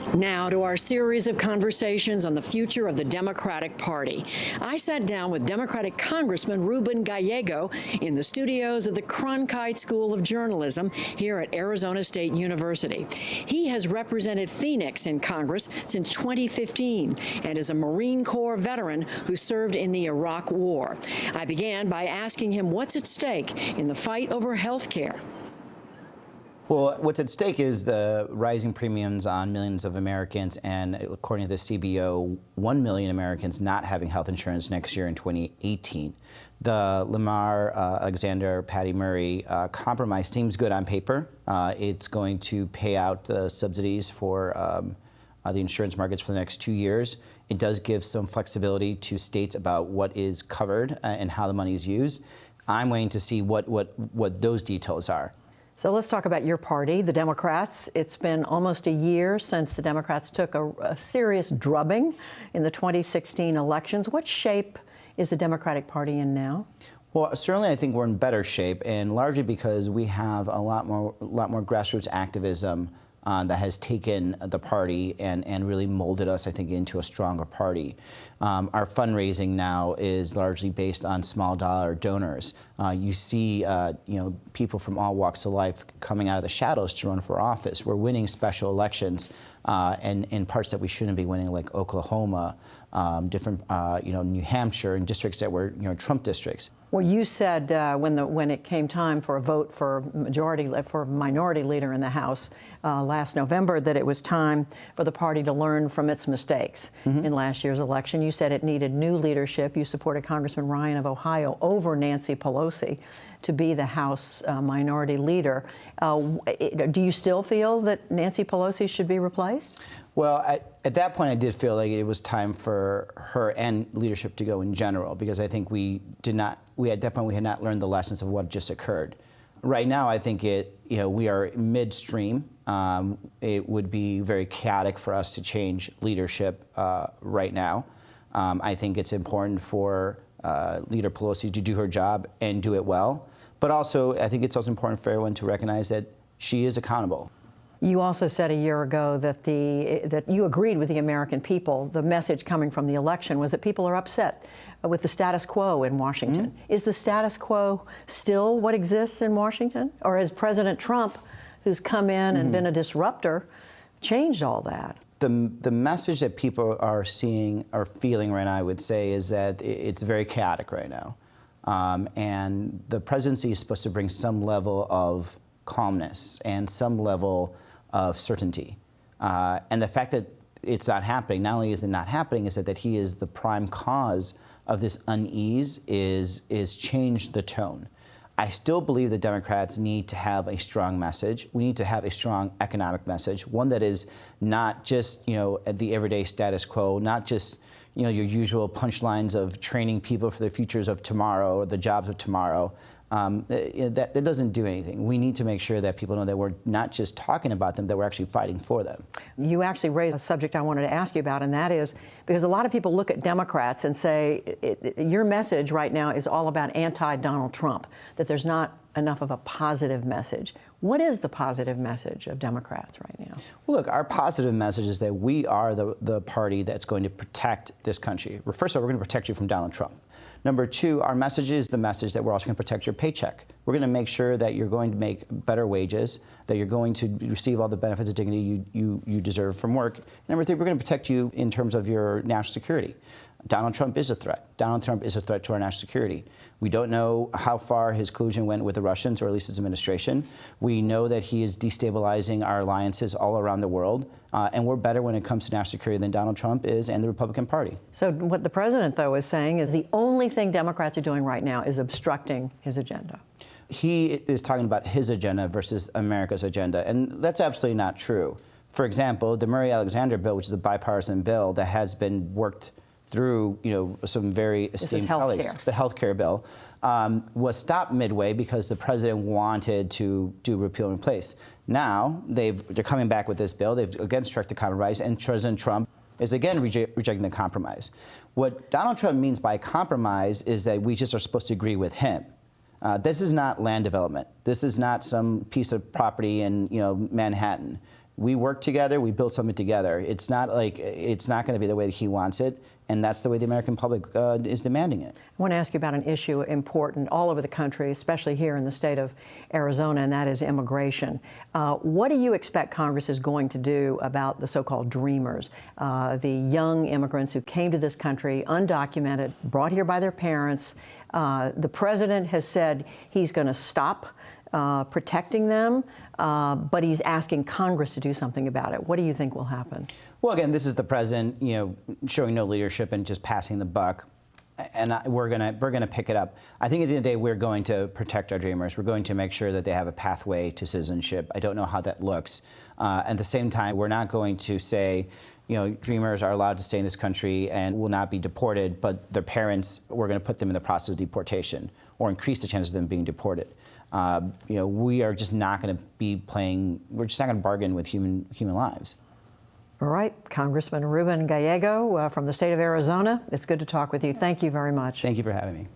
Now to our series of conversations on the future of the Democratic Party. I sat down with Democratic Congressman Ruben Gallego in the studios of the Cronkite School of Journalism here at Arizona State University. He has represented Phoenix in Congress since 2015 and is a Marine Corps veteran who served in the Iraq War. I began by asking him what's at stake in the fight over health care. Well, what's at stake is the rising premiums on millions of Americans, and according to the CBO, 1 million Americans not having health insurance next year in 2018. The Lamar Alexander Patty Murray compromise seems good on paper. It's going to pay out the subsidies for the insurance markets for the next 2 years. It does give some flexibility to states about what is covered and how the money is used. I'm waiting to see what those details are. So let's talk about your party, the Democrats. It's been almost a year since the Democrats took a serious drubbing in the 2016 elections. What shape is the Democratic Party in now? Well, certainly I think we're in better shape, and largely because we have a lot more grassroots activism that has taken the party and really molded us, I think, into a stronger party. Our fundraising now is largely based on small dollar donors. You see, people from all walks of life coming out of the shadows to run for office. We're winning special elections and in parts that we shouldn't be winning, like Oklahoma, different, New Hampshire, and districts that were, Trump districts. Well, you said when it came time for a vote for minority leader in the House last November that it was time for the party to learn from its mistakes in last year's election. You said it needed new leadership. You supported Congressman Ryan of Ohio over Nancy Pelosi to be the House minority leader. Do you still feel that Nancy Pelosi should be replaced? Well, at that point, I did feel like it was time for her and leadership to go in general, because I think at that point we had not learned the lessons of what just occurred. Right now, I think we are midstream. It would be very chaotic for us to change leadership right now. I think it's important for Leader Pelosi to do her job and do it well. But also, I think it's also important for everyone to recognize that she is accountable. You also said a year ago that that you agreed with the American people. The message coming from the election was that people are upset with the status quo in Washington. Is the status quo still what exists in Washington? Or has President Trump, who's come in and been a disruptor, changed all that? The message that people are seeing or feeling right now, I would say, is that it's very chaotic right now. And the presidency is supposed to bring some level of calmness and some level of certainty. And the fact that it's not happening, not only is it not happening, is that he is the prime cause of this unease is changed the tone. I still believe the Democrats need to have a strong message. We need to have a strong economic message, one that is not just, the everyday status quo, not just, your usual punchlines of training people for the futures of tomorrow or the jobs of tomorrow. That doesn't do anything. We need to make sure that people know that we're not just talking about them, that we're actually fighting for them. You actually raised a subject I wanted to ask you about, and that is because a lot of people look at Democrats and say your message right now is all about anti-Donald Trump, that there's not enough of a positive message. What is the positive message of Democrats right now? Well, look, our positive message is that we are the party that's going to protect this country. First of all, we're going to protect you from Donald Trump. Number two, our message is the message that we're also going to protect your paycheck. We're going to make sure that you're going to make better wages, that you're going to receive all the benefits of dignity you deserve from work. And number three, we're going to protect you in terms of your national security. Donald Trump is a threat. Donald Trump is a threat to our national security. We don't know how far his collusion went with the Russians, or at least his administration. We know that he is destabilizing our alliances all around the world, and we're better when it comes to national security than Donald Trump is and the Republican Party. So what the president, though, is saying is the only thing Democrats are doing right now is obstructing his agenda. He is talking about his agenda versus America's agenda, and that's absolutely not true. For example, the Murray-Alexander bill, which is a bipartisan bill that has been worked through some very esteemed colleagues, the health care bill, was stopped midway because the president wanted to do repeal and replace. Now they're coming back with this bill. They've again struck the compromise, and President Trump is again rejecting the compromise. What Donald Trump means by compromise is that we just are supposed to agree with him. This is not land development. This is not some piece of property in Manhattan. we work together, we build something together. It's not going to be the way that he wants it, and that's the way the American public is demanding it. I want to ask you about an issue important all over the country, especially here in the state of Arizona, and that is immigration. What do you expect Congress is going to do about the so-called dreamers, the young immigrants who came to this country undocumented, brought here by their parents? The president has said he's going to stop protecting them, but he's asking Congress to do something about it. What do you think will happen? Well, again, this is the president, showing no leadership and just passing the buck, and we're gonna pick it up. I think at the end of the day, we're going to protect our dreamers. We're going to make sure that they have a pathway to citizenship. I don't know how that looks. At the same time, we're not going to say, dreamers are allowed to stay in this country and will not be deported, but their parents, we're going to put them in the process of deportation or increase the chances of them being deported. We are just not going to be we're just not going to bargain with human lives. All right, Congressman Ruben Gallego from the state of Arizona. It's good to talk with you. Thank you very much. Thank you for having me.